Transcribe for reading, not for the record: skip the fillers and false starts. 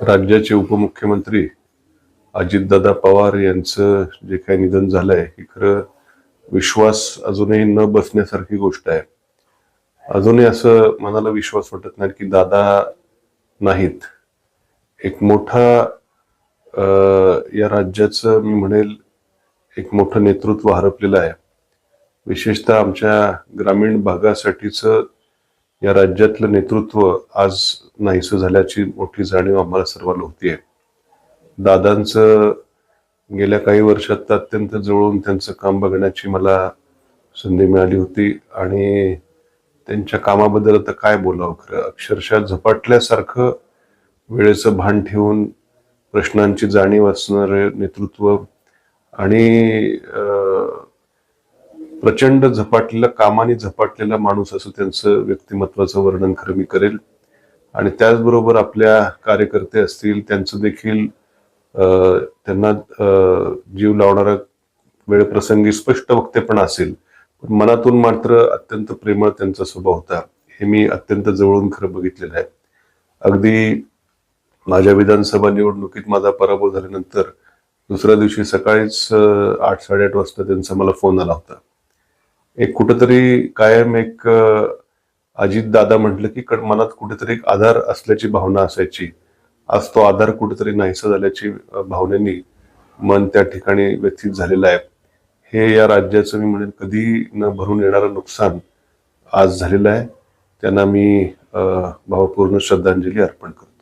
राज्याचे उपमुख्यमंत्री अजितदादा पवार यांचं जे काही निधन झालंय हे खरं विश्वास अजूनही न बसण्यासारखी गोष्ट आहे. अजूनही असं मनाला विश्वास वाटत नाही की दादा नाहीत. एक मोठा या राज्याचं मी म्हणेल एक मोठं नेतृत्व हरपलेलं आहे. विशेषतः आमच्या ग्रामीण भागासाठीच या राज्यातलं नेतृत्व आज नाहीसं झाल्याची मोठी जाणीव आम्हाला सर्वांना होतीये. दादांचं गेल्या काही वर्षात अत्यंत जवळून त्यांचं काम बघण्याची मला संधी मिळाली होती आणि त्यांच्या कामाबद्दल आता काय बोलावं. खरं अक्षरशः झपाटल्यासारखं वेळेचं भान ठेवून प्रश्नांची जाणीव असणारे नेतृत्व आणि प्रचंड झपाटलेला कामाने झपाटलेला माणूस असं त्यांचं व्यक्तिमत्वाचं वर्णन खरं मी करेल. आणि त्याचबरोबर आपल्या कार्यकर्ते असतील त्यांचं देखील त्यांना जीव लावणारा वेळप्रसंगी स्पष्ट वक्तेपणा असेल, पण मनातून मात्र अत्यंत प्रेमळ त्यांचा स्वभाव होता. हे मी अत्यंत जवळून खरं बघितलेलं आहे. अगदी माझ्या विधानसभा निवडणुकीत माझा पराभव झाल्यानंतर दुसऱ्या दिवशी सकाळीच 8-8:30 वाजता त्यांचा मला फोन आला होता. एक कुठेतरी कायम एक अजित दादा म्हटलं की मनात कुठेतरी एक आधार असल्याची भावना असायची. आज तो आधार कुठेतरी नाहीसा झाल्याची भावनेनी मन त्या ठिकाणी व्यथित झालेलं आहे. हे या राज्याचं मी म्हणेन कधी न भरून येणारं नुकसान आज झालेलं आहे. त्यांना मी भावपूर्ण श्रद्धांजली अर्पण करतो.